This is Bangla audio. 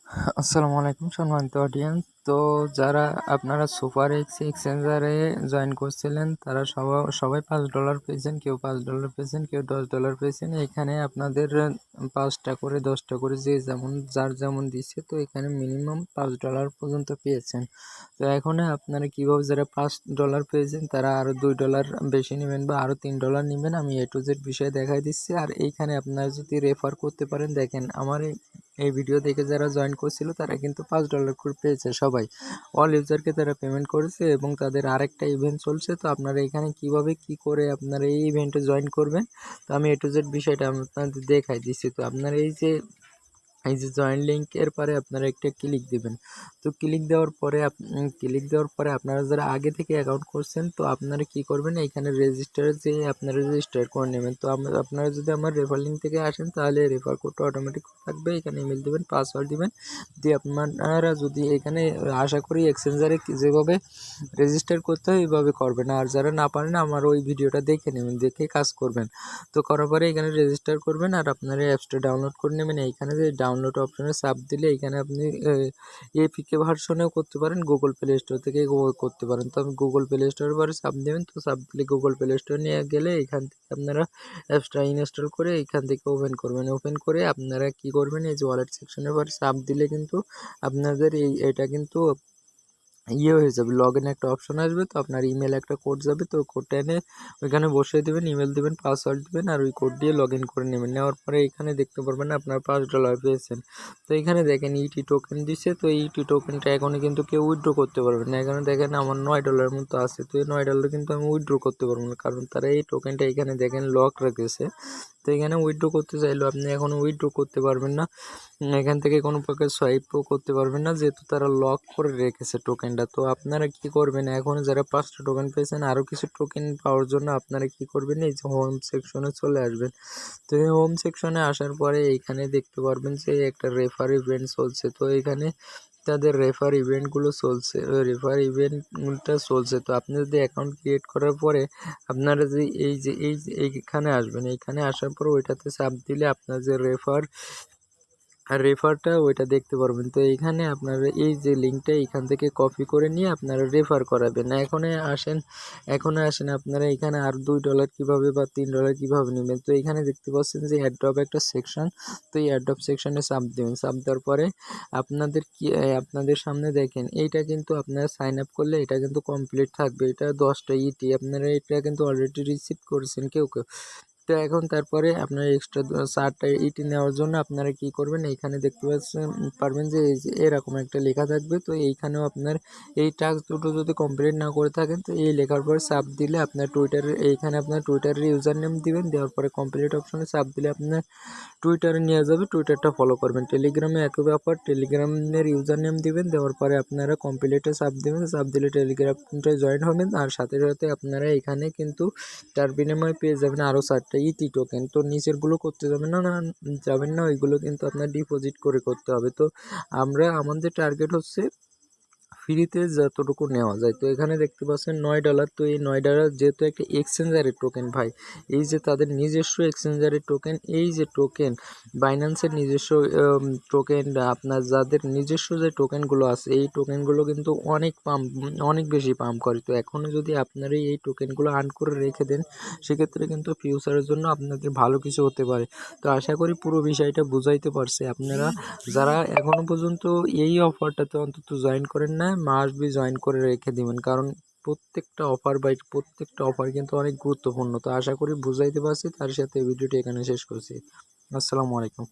আসসালামু আলাইকুম সম্মানিত অডিয়েন্স। তো যারা আপনারা সুপারএক্স এক্সচেঞ্জারে জয়েন করছিলেন তারা সবাই $5 পেয়েছেন, কেউ $5 পেয়েছেন, কেউ $10 পেয়েছেন। এখানে আপনাদের 5টা করে 10টা করে যে যেমন যার যেমন দিচ্ছে, তো এখানে মিনিমাম $5 পর্যন্ত পেয়েছেন। তো এখন আপনারা কীভাবে যারা $5 পেয়েছেন তারা আরও $2 বেশি নেবেন বা আরও $3 নেবেন, আমি A to Z বিষয়ে দেখাই দিচ্ছি। আর এইখানে আপনারা যদি রেফার করতে পারেন, দেখেন আমার এই ভিডিও দেখে যারা জয়েন করছিল তারা কিন্তু $5 করে পেয়েছে সবাই, অল ইউজারকে তারা পেমেন্ট করেছে এবং তাদের আরেকটা ইভেন্ট চলছে। তো আপনারা এখানে কিভাবে কি করে আপনারা এই ইভেন্টে জয়েন করবেন, তো আমি A to Z বিষয়টা আপনাদের দেখাই দিচ্ছি। তো আপনারা এই যে জয়েন লিঙ্কের পরে আপনারা একটা ক্লিক দিবেন। তো ক্লিক দেওয়ার পরে আপনারা যারা আগে থেকে অ্যাকাউন্ট করছেন, তো আপনারা কি করবেন, এইখানে রেজিস্টারে যেয়ে আপনারা রেজিস্টার করে নেবেন। তো আপনারা যদি আমার রেফার লিঙ্ক থেকে আসেন তাহলে রেফার কোডটা অটোমেটিক থাকবে, এখানে ইমেল দেবেন, পাসওয়ার্ড দিবেন, দিয়ে আপনারা যদি এখানে আশা করি এক্সচেঞ্জারে যেভাবে রেজিস্টার করতে হয় এইভাবে করবেন। আর যারা না পারেন আমার ওই ভিডিওটা দেখে নেবেন, দেখে কাজ করবেন। তো করার পরে এখানে রেজিস্টার করবেন আর আপনারা অ্যাপসটা ডাউনলোড করে নেবেন। এইখানে যে ডাউনলোড অপশনে চাপ দিলে এখানে আপনি এপিকে ভার্সনেও করতে পারেন, গুগল প্লে স্টোর থেকে করতে পারেন। তো আমি গুগল প্লে স্টোরের পরে চাপ দেবেন। তো চাপ দিলে গুগল প্লে স্টোর নিয়ে গেলে এখান থেকে আপনারা অ্যাপসটা ইনস্টল করে এইখান থেকে ওপেন করবেন। ওপেন করে আপনারা কি করবেন, এই যে ওয়ালেট সেকশনের পরে চাপ দিলে কিন্তু আপনাদের এটা কিন্তু হয়ে যাবে, লগ ইন একটা অপশন আসবে। তো আপনার ইমেল একটা কোড যাবে, তো কোডটা এনে ওইখানে বসিয়ে দেবেন, ইমেল দেবেন, পাসওয়ার্ড দেবেন আর ওই কোড দিয়ে লগ ইন করে নেবেন। নেওয়ার পরে এখানে দেখতে পারবেন আপনার $5 পেয়েছেন। তো এখানে দেখেন ইটি টোকেন দিচ্ছে, তো ইটি টোকেনটা এখনই কিন্তু কেউ উইথড্র করতে পারবে না। এখানে দেখেন আমার $9 মতো আছে, তো এই $9 কিন্তু আমি উইথড্র করতে পারবো না, কারণ তারা এই টোকেনটা এখানে দেখেন লক রেখেছে। তো এখানে উইথড্র করতে চাইলেও আপনি এখন উইথড্র করতে পারবেন না, এখান থেকে কোনো প্রকার সোয়াইপও করতে পারবেন না, যেহেতু তারা লক করে রেখেছে টোকেনটা। তো আপনারা কি করবেন, এখন যারা 5টা টোকেন পেয়েছেন আরও কিছু টোকেন পাওয়ার জন্য আপনারা কি করবেন, এই যে হোম সেকশনে চলে আসবেন। তো এই হোম সেকশনে আসার পরে এইখানে দেখতে পারবেন যে একটা রেফার ইভেন্ট চলছে। তো এখানে তাদের রেফার ইভেন্টগুলো চলছে, ওই রেফার ইভেন্টটা চলছে। তো আপনি যদি অ্যাকাউন্ট ক্রিয়েট করার পরে আপনারা যে এইখানে আসবেন, এইখানে আসার পর ওইটাতে চাপ দিলে আপনার যে রেফারটা ওইটা দেখতে পারবেন। তো এইখানে আপনারা এই যে লিঙ্কটা এইখান থেকে কপি করে নিয়ে আপনারা রেফার করাবেন। এখন আসেন আপনারা এখানে আর $2 কীভাবে বা $3 কীভাবে নেবেন। তো এইখানে দেখতে পাচ্ছেন যে অ্যাড্রপ একটা সেকশন, তো এই অ্যাড্রপ সেকশনে চাপ দেবেন। চাপ দেওয়ার পরে আপনাদের সামনে দেখেন এইটা কিন্তু আপনারা সাইন আপ করলে এটা কিন্তু কমপ্লিট থাকবে, এটা 10টা ইটি আপনারা এটা কিন্তু অলরেডি রিসিভ করেছেন কেউ। তো এখন তারপরে আপনার এক্সট্রা 4টা ইটি নেওয়ার জন্য আপনারা কি করবেন, এইখানে দেখতে পারবেন যে এই যে এরকম একটা লেখা থাকবে। তো এইখানেও আপনার এই টাস্ক দুটো যদি কমপ্লিট না করে থাকেন, তো এই লেখার পর চাপ দিলে আপনার এইখানে আপনার টুইটারের ইউজার নেম দিবেন, দেওয়ার পরে কমপ্লিট অপশনে চাপ দিলে আপনার টুইটারে নিয়ে যাবে, টুইটারটা ফলো করবেন। টেলিগ্রামে একই ব্যাপার, টেলিগ্রামের ইউজার নেম দিবেন, দেওয়ার পরে আপনারা কমপ্লিটে চাপ দেবেন, চাপ দিলে টেলিগ্রামটায় জয়েন হবেন। আর সাথে সাথে আপনারা এখানে কিন্তু তার বিনিময়ে পেয়ে যাবেন আরও 4টা ইটি টোকেন। তো নিচেরগুলো করতে যাবেন না, ওইগুলো কিন্তু আপনার ডিপোজিট করে করতে হবে। তো আমাদের টার্গেট হচ্ছে ফ্রিতে যতটুকু নেওয়া যায়। তো এখানে দেখতে পাচ্ছেন $9, তো এই $9 যেহেতু একটা এক্সচেঞ্জারের টোকেন ভাই, এই যে তাদের নিজস্ব এক্সচেঞ্জারের টোকেন, এই যে টোকেন বাইন্যান্সের নিজস্ব টোকেন, আপনার যাদের নিজস্ব যে টোকেনগুলো আছে এই টোকেনগুলো কিন্তু অনেক বেশি পাম্প করে। তো এখনও যদি আপনারা এই টোকেনগুলো আর্ন করে রেখে দেন, সেক্ষেত্রে কিন্তু ফিউচারের জন্য আপনাদের ভালো কিছু হতে পারে। তো আশা করি পুরো বিষয়টা বুঝাইতে পারছি। আপনারা যারা এখনও পর্যন্ত এই অফারটাতে অন্তত জয়েন করেন না, মাস্ট বি জয়েন করে রেখে দিবেন, কারণ প্রত্যেকটা অফার কিন্তু অনেক গুরুত্বপূর্ণ। তো আশা করি বুঝাইতে পারছি, তার সাথে ভিডিওটি এখানে শেষ করছি। আসসালামু আলাইকুম।